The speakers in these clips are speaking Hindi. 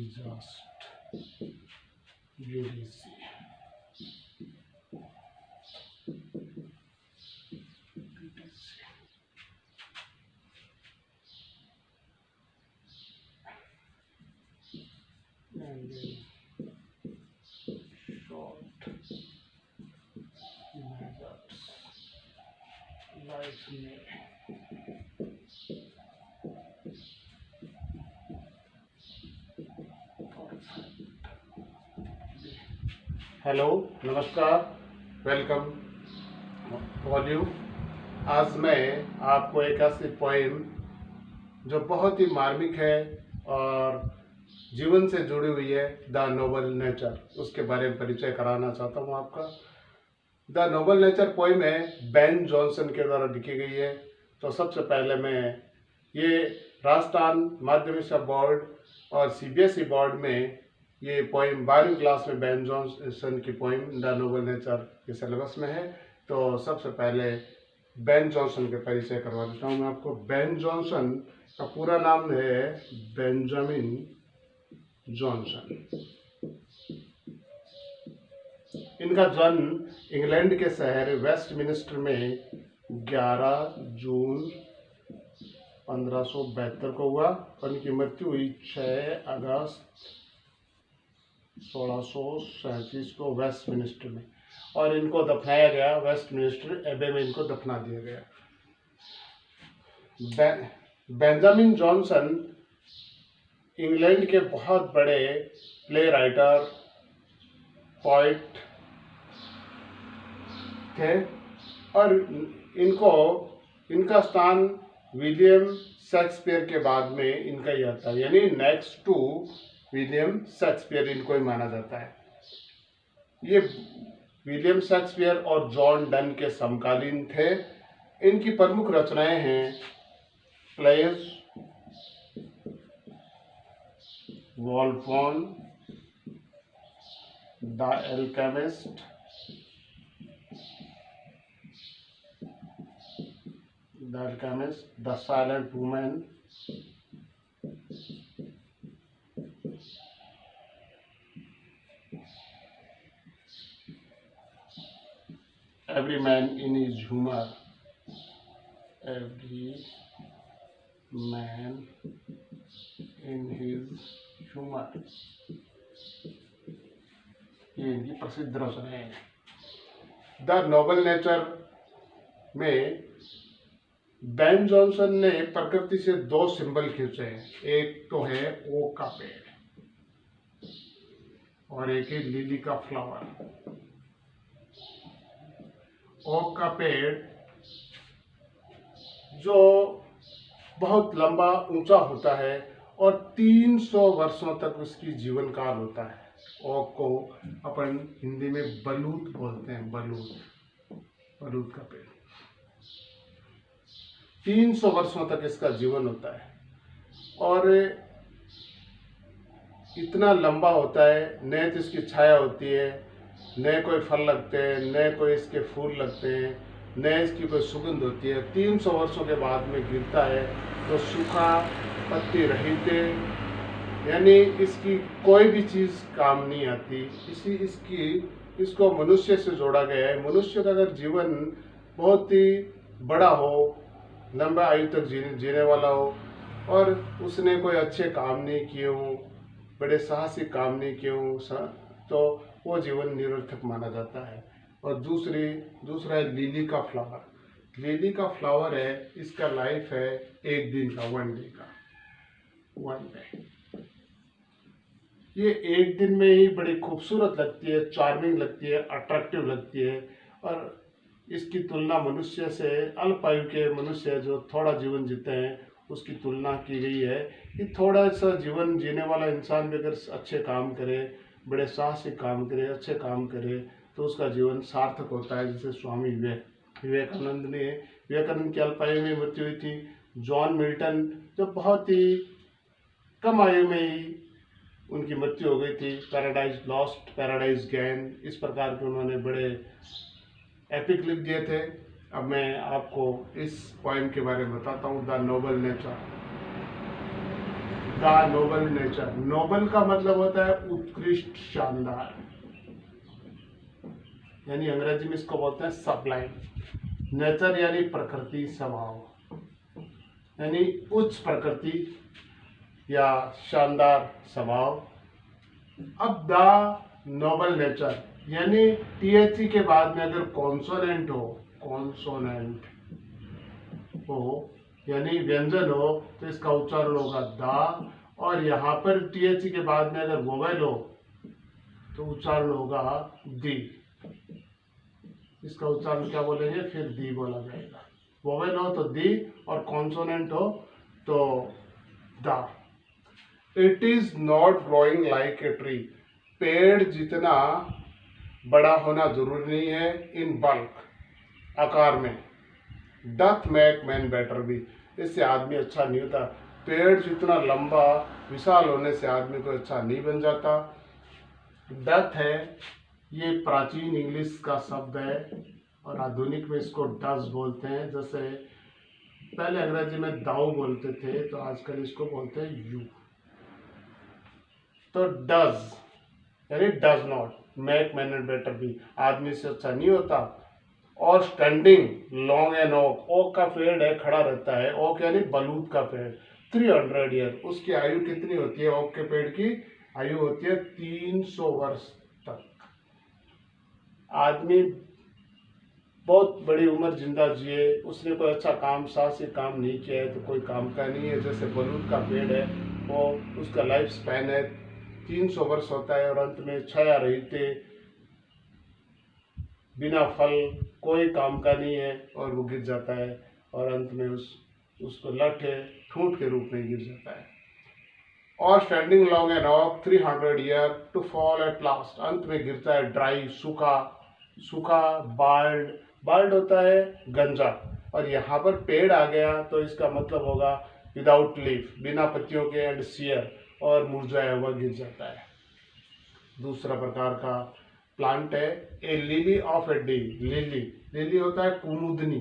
just UDC. And then short methods like me. Hello, नमस्कार, वेलकम ऑल यू। आज मैं आपको एक ऐसी पोएम जो बहुत ही मार्मिक है और जीवन से जुड़ी हुई है, द नोबल नेचर, उसके बारे में परिचय कराना चाहता हूँ आपका। द नोबल नेचर पोएम है बेन जॉनसन के द्वारा लिखी गई है। तो सबसे पहले मैं ये राजस्थान माध्यमिक शिक्षा बोर्ड और CBSE बोर्ड में ये पोएम 12वीं क्लास में बेन जॉनसन की पोएम द नोबल नेचर के सिलेबस में है। तो सबसे पहले बेन जॉनसन के परिचय करवा देता हूँ मैं आपको। बेन जॉनसन का पूरा नाम है बेंजामिन जॉनसन। इनका जन्म इंग्लैंड के शहर वेस्टमिनिस्टर में 11 जून 1572 को हुआ और इनकी मृत्यु हुई 6 अगस्त 1637 को वेस्टमिनिस्टर में, और इनको दफनाया गया वेस्टमिनिस्टर एबे में, इनको दफना दिया गया। बेंजामिन जॉनसन इंग्लैंड के बहुत बड़े प्ले राइटर, पोइट थे और इनका स्थान विलियम शेक्सपियर के बाद में इनका ही आता है, यानी नेक्स्ट टू विलियम शेक्सपियर इनको ही माना जाता है। ये विलियम शेक्सपियर और जॉन डन के समकालीन थे। इनकी प्रमुख रचनाएं हैं plays, Volpone, the Alchemist, the Silent Women, Every man in his humor, every man in his humor, ये इनकी प्रसिद्ध रचना है। द नोबल नेचर में बेन जॉनसन ने प्रकृति से 2 सिंबल खींचे हैं। एक तो है ओक का पेड़ और एक है लिली का फ्लावर। ओक का पेड़ जो बहुत लंबा ऊंचा होता है और 300 वर्षों तक उसकी जीवन काल होता है। ओक को अपन हिंदी में बलूत बोलते हैं, बलूत का पेड़ 300 वर्षों तक इसका जीवन होता है और इतना लंबा होता है, न तो इसकी छाया होती है, न कोई फल लगते हैं, न कोई इसके फूल लगते हैं, न इसकी कोई सुगंध होती है। 300 वर्षों के बाद में गिरता है तो सूखा, पत्ती रहित, यानी इसकी कोई भी चीज़ काम नहीं आती। इसको मनुष्य से जोड़ा गया है। मनुष्य का अगर जीवन बहुत ही बड़ा हो, लंबा आयु तक जीने वाला हो और उसने कोई अच्छे काम नहीं किए हों, बड़े साहसिक काम नहीं किए हों, तो वो जीवन निरर्थक माना जाता है। और दूसरा है लिली का फ्लावर। लिली का फ्लावर है, इसका लाइफ है 1 दिन का, 1 डे का, 1 डे। ये 1 दिन में ही बड़ी खूबसूरत लगती है, चार्मिंग लगती है, अट्रैक्टिव लगती है। और इसकी तुलना मनुष्य से, अल्प आयु के मनुष्य जो थोड़ा जीवन जीते हैं उसकी तुलना की गई है कि थोड़ा सा जीवन जीने वाला इंसान भी अगर अच्छे काम करे, बड़े साहसिक काम करे, अच्छे काम करे, तो उसका जीवन सार्थक होता है। जैसे स्वामी विवेकानंद की अल्प आयु में मृत्यु हुई थी। जॉन मिल्टन जो बहुत ही कम आयु में ही उनकी मृत्यु हो गई थी। पैराडाइज लॉस्ट, पैराडाइज गेन, इस प्रकार के उन्होंने बड़े एपिक लिख दिए थे। अब मैं आपको इस पोएम के बारे में बताता हूँ, the noble nature. The the noble nature. Noble का मतलब होता है उत्कृष्ट, शानदार, यानी अंग्रेजी में इसको बोलते हैं सबलाइम। नेचर यानी प्रकृति, स्वभाव, यानी उच्च प्रकृति या शानदार स्वभाव। अब द नोबल नेचर यानी टीएचई के बाद में अगर कॉन्सोनेंट हो यानी व्यंजन हो तो इसका उच्चारण होगा द, और यहाँ पर टीएचई के बाद में अगर वोवेल हो तो उच्चारण होगा दी। इसका उच्चारण क्या बोलेंगे, फिर दी बोला जाएगा। वोवेल हो तो दी और कॉन्सोनेंट हो तो the. It is not growing like a tree. पेड़ जितना बड़ा होना जरूरी नहीं है, इन बल्क, आकार में। डथ मेक मैन बेटर भी, इससे आदमी अच्छा नहीं होता। पेड़ जितना लंबा विशाल होने से आदमी को अच्छा नहीं बन जाता। डथ है, ये प्राचीन इंग्लिश का शब्द है और आधुनिक में इसको डज बोलते हैं। जैसे पहले अंग्रेजी में दाऊ बोलते थे तो आजकल इसको बोलते हैं यू। तो डज यानी does not make man better भी, आदमी से अच्छा नहीं होता। और standing long an oak, oak का पेड़ है, खड़ा रहता है। ओक यानी बलूत का पेड़। 300 ईयर, उसकी आयु कितनी होती है? ओक के पेड़ की आयु होती है 300 वर्ष तक। आदमी बहुत बड़ी उम्र जिंदा जिए, उसने कोई अच्छा काम, साहसी काम नहीं किया है तो कोई काम का नहीं है। जैसे बलूत का पेड़ है, वो उसका लाइफ स्पैन है 300 वर्ष होता है और अंत में छाया रहते, बिना फल, कोई काम का नहीं है और वो गिर जाता है और अंत में उसको लठे ठूंठ के रूप में गिर जाता है। और standing long an oak 300 year to fall at last, अंत में गिरता है ड्राई, सूखा। बाल्ड होता है गंजा, और यहाँ पर पेड़ आ गया तो इसका मतलब होगा विदाउट लीफ, बिना पत्तियों के, एंड सियर, और मुरझाया हुआ गिर जाता है। दूसरा प्रकार का प्लांट है a lily of a day. Lily होता है कुमुदनी।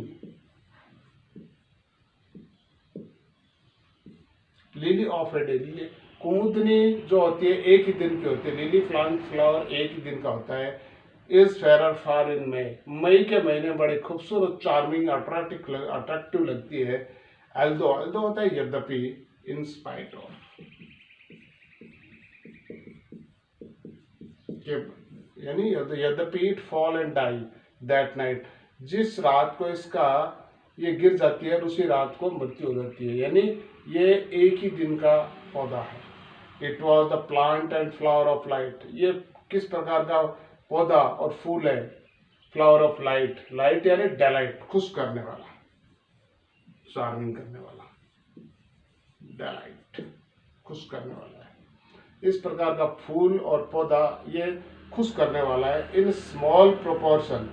लिली ऑफ ए डे, कुमुदनी जो होती है एक ही दिन की होती है। लिली फ्लावर एक ही दिन का होता है। इज फेरर फार इन मई के महीने बड़े खूबसूरत, चार्मिंग, अट्रैक्टिव लगती है। एल्दो होता है यद्यपि, इन स्पाइट ऑफ, यानी यद्यपि it fall and die that night, जिस रात को इसका ये गिर जाती है उसी रात को मृत्यु हो जाती है। यानी ये एक ही दिन का पौधा है। It was the plant and flower of light, ये किस प्रकार का पौधा और फूल है? फ्लावर ऑफ लाइट, लाइट यानी डेलाइट, खुश करने वाला, चार्मिंग करने वाला, डेलाइट, खुश करने वाला है। इस प्रकार का फूल और पौधा ये खुश करने वाला है। इन स्मॉल प्रोपोर्शन,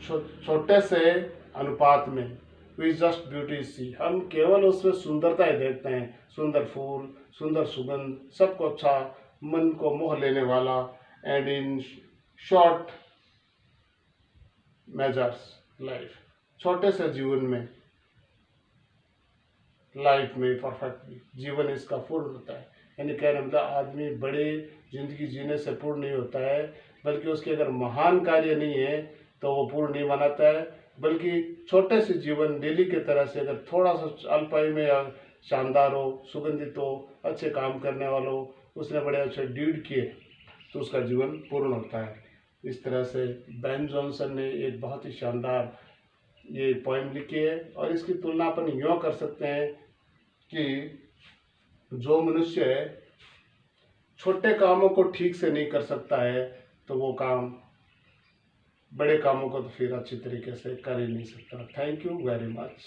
छोटे से अनुपात में। वी जस्ट ब्यूटी सी, हम केवल उसमें सुंदरता ही देखते हैं। सुंदर फूल, सुंदर सुगंध, सबको अच्छा, मन को मोह लेने वाला। And in short measures life, छोटे से जीवन में, लाइफ में परफेक्टली, जीवन इसका पूर्ण होता है। यानी कहने मतलब आदमी बड़े जिंदगी जीने से पूर्ण नहीं होता है, बल्कि उसके अगर महान कार्य नहीं है तो वो पूर्ण नहीं बनाता है। बल्कि छोटे से जीवन लिली के तरह से अगर थोड़ा सा अल्पायु में या शानदार हो, सुगंधित हो, अच्छे काम करने वाला हो, उसने बड़े अच्छे डीड किए तो उसका जीवन पूर्ण होता है। इस तरह से बेन जॉनसन ने एक बहुत ही शानदार ये पोएम लिखी है। और इसकी तुलना अपन यूँ कर सकते हैं कि जो मनुष्य छोटे कामों को ठीक से नहीं कर सकता है तो वो काम, बड़े कामों को तो फिर अच्छी तरीके से कर ही नहीं सकता। Thank you very much.